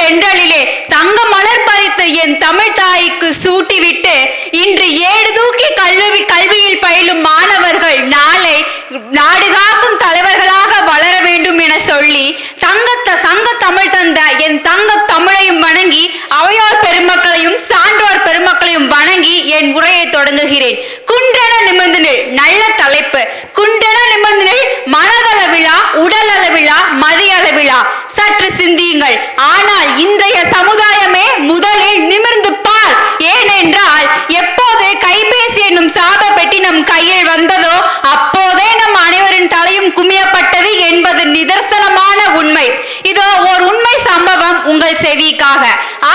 தென்றலிலே தங்க மலர் பறித்து என் தமிழ் தாய்க்கு சூட்டிவிட்டு இன்று ஏடு தூக்கி கல்வியில் பயிலும் மாணவர்கள் நாளை நாடு காக்கும் தலைவர்களாக வளர வேண்டும் என சொல்லி சங்க தமிழ் தந்த என் தங்க தமிழையும் வணங்கி அவையோர் பெருமக்களையும் சான்றோர் பெருமக்களையும் வணங்கி என் உரையை தொடங்குகிறேன். குன்றென நிமிர்ந்து நில். நல்ல தலைப்பு. குன்றென நிமிர்ந்து நில். மனதளவிலா, உடல் அளவிலா, மதியளவிலா. சற்று சிந்தியுங்கள். ஆனால் இன்றைய சமுதாயமே முதலில் நிமிர்ந்து பார். ஏனென்றால் எப்போது கைபேசி என்னும் சாப பெட்டி நம் கையில் வந்ததோ அப்போதே நம் அனைவரின் தலையும் குமியப்பட்டது என்பது நிதர்சனமான உண்மை. இதோ ஒரு உண்மை சம்பவம் உங்கள் செவிக்காக.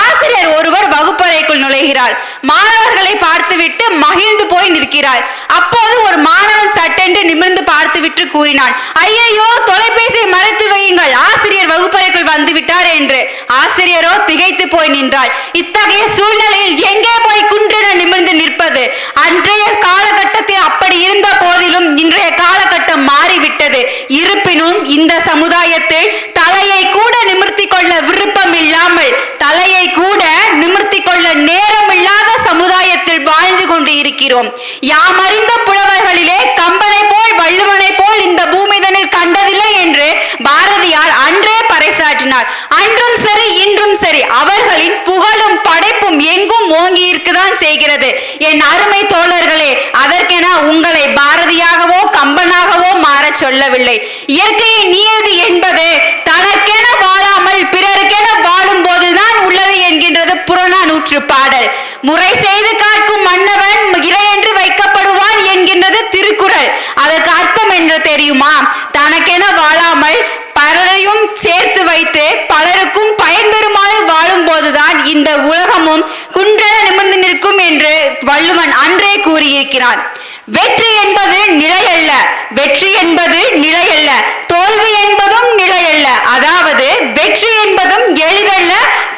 ஆசிரியர் ஒருவர் வகுப்பறைக்குள் நுழைகிறார். மாணவர்களை பார்த்துவிட்டு மகிழ்ந்து போய் நிற்கிறார். அப்போது ஒரு மாணவன் சட்டென்று நிமிர்ந்து பார்த்துவிட்டு கூறினான், ஐயையோ, தொலைபேசியை மறைத்து வையுங்கள், ஆசிரியர் வகுப்பறைக்குள் வந்து விட்டார் என்று. ஆசிரியரோ திகைத்து போய் நின்றார். இத்தகைய சூழ்நிலையில் எங்கே போய் குன்றென நிமிர்ந்து நிற்பது? அன்றைய காலகட்டத்தில் அப்படி இருந்த போதிலும் இன்றைய காலகட்டம் மாறிவிட்டது. இருப்பினும் இந்த சமுதாயத்தில் தலையை கூட நிமிர்த்தி கொள்ள விருப்பம் இல்லாமல், தலையை கூட நிமிர்த்தி கொள்ள நேரம் இல்லாத சமுதாயத்தில் வாழ்ந்து கொண்டு இருக்கிறோம். யாம் அறிந்த புலவர்களிலே கம்பனை போல் வள்ளுவனை போல் இந்த பூமிதனில் கண்டதில்லை என்று பாரதியார் அன்றே பறைசாற்றினார். அன்றும் சரி இன்றும் சரி அவர்களின் புகழும் படைப்பும் எங்கும் ஓங்கி இருக்குதான் செய்கிறது. என் அருமை தோழர்களே, அதற்கென உங்களை பாரதியாகவோ கம்பனாகவோ மாற சொல்லவில்லை. இயற்கையின் நியதி என்பது தனக்கென வாழாமல் பிறருக்கென வாழும் போதுதான் உள்ளது என்கின்றது புறநானூற்று பாடல். முறை செய்து காக்கும் மன்னவன் இறையென்று வைக்கப்படுவான் என்கின்றது திருக்குறள். அதற்கு அர்த்தம் என்று தெரியுமா? தனக்கென வாழாமல் பலரையும் சேர்த்து வைத்து பலருக்கும் பயன்பெறுமாறு வாழும் போதுதான் இந்த உலகமும் குன்றென நிமிர்ந்து நிற்கும் என்று வள்ளுவன் அன்றே கூறியிருக்கிறான். வெற்றி என்பது நிலையல்ல, வெற்றி என்பது நிலையல்ல, தோல்வி என்பதும் நிலையல்ல. அதாவது வெற்றி என்பதும் எளிதல்ல,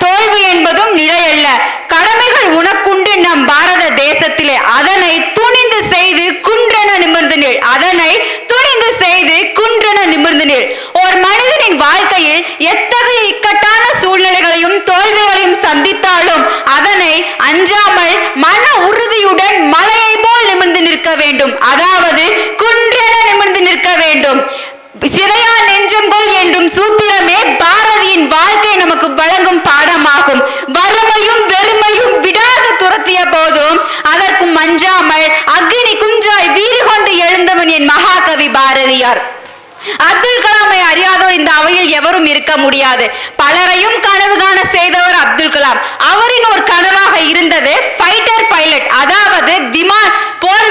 தோல்வி என்பதும் நிலையல்ல. கடமைகள் உனக்குண்டு நம் பாரத தேசத்திலே. அதனை துணிந்து செய்து குன்றென நிமிர்ந்து நில். அதனை துணிந்து செய்து குன்றென நிமிர்ந்து நில். ஒரு மனிதனின் வாழ்க்கையில் எத்தகைய இக்கட்டான சூழ்நிலைகளையும் தோல்விகளையும் சந்தித்தாலும் அதனை அஞ்சாமல் மன உறுதியுடன் மலையை போல் நிமிர்ந்து நிற்க வேண்டும். அதாவது குன்றென நிமிர்ந்து நிற்க வேண்டும். சிதையா நெஞ்சங்கொள் என்றும் சூத்திரமே பாரதியின் வாழ்க்கை நமக்கு வழங்கும் பாடமாகும். வறுமையும் வெறுமையும் விடாது துரத்திய போதும் அதற்கும் அஞ்சாமல் அக்னி குஞ்சாய் வீறு கொண்டு எழுந்தவன் என் மகாகவி பாரதியார். அப்துல் கலாமை அறியாதோர் இந்த அவையில் எவரும் இருக்க முடியாது. பலரையும் கனவு காண செய்தவர் அப்துல் கலாம். அவரின் ஒரு கனவாக இருந்தது ஃபைட்டர் பைலட், அதாவது போர்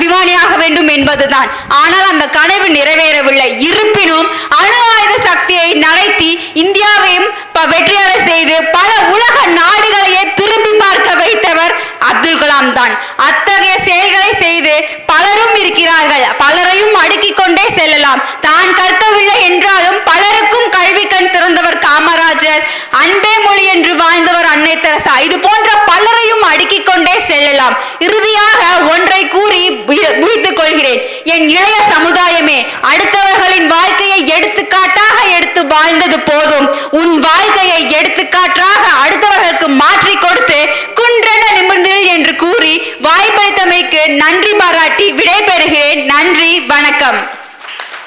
விமானியாக வேண்டும் என்பதுதான். ஆனால் அந்த கனவு நிறைவேறவில்லை. இருப்பினும் அணு ஆயுத சக்தியை நடத்தி இந்தியாவையும் வெற்றியடை செய்து பல உலக நாடுகளையே திரும்பி பார்க்க வைத்தவர் அப்துல் கலாம் தான். அத்தகைய செயல்களை செய்து பலரும் இருக்கிறார்கள். பலரையும் அடுக்கிக் கொண்டே செல்லலாம். தான் கற்கவில்லை என்றாலும் பலருக்கும் கல்வி கண் திறந்தவர் காமராஜர், அன்பே மொழி என்று வாழ்ந்தவர் அன்னை தெரசா. இது போன்ற பலரையும் அடுக்கிக் கொண்டே செல்லலாம். இறுதியாக ஒன்றை கூறி முடித்துக் கொள்கிறேன். என் இளைய சமுதாயமே, அடுத்தவர்களின் வாழ்க்கையை எடுத்துக்காட்டாக எடுத்து வாழ்ந்தது போதும். உன் வாழ்க்கையை எடுத்து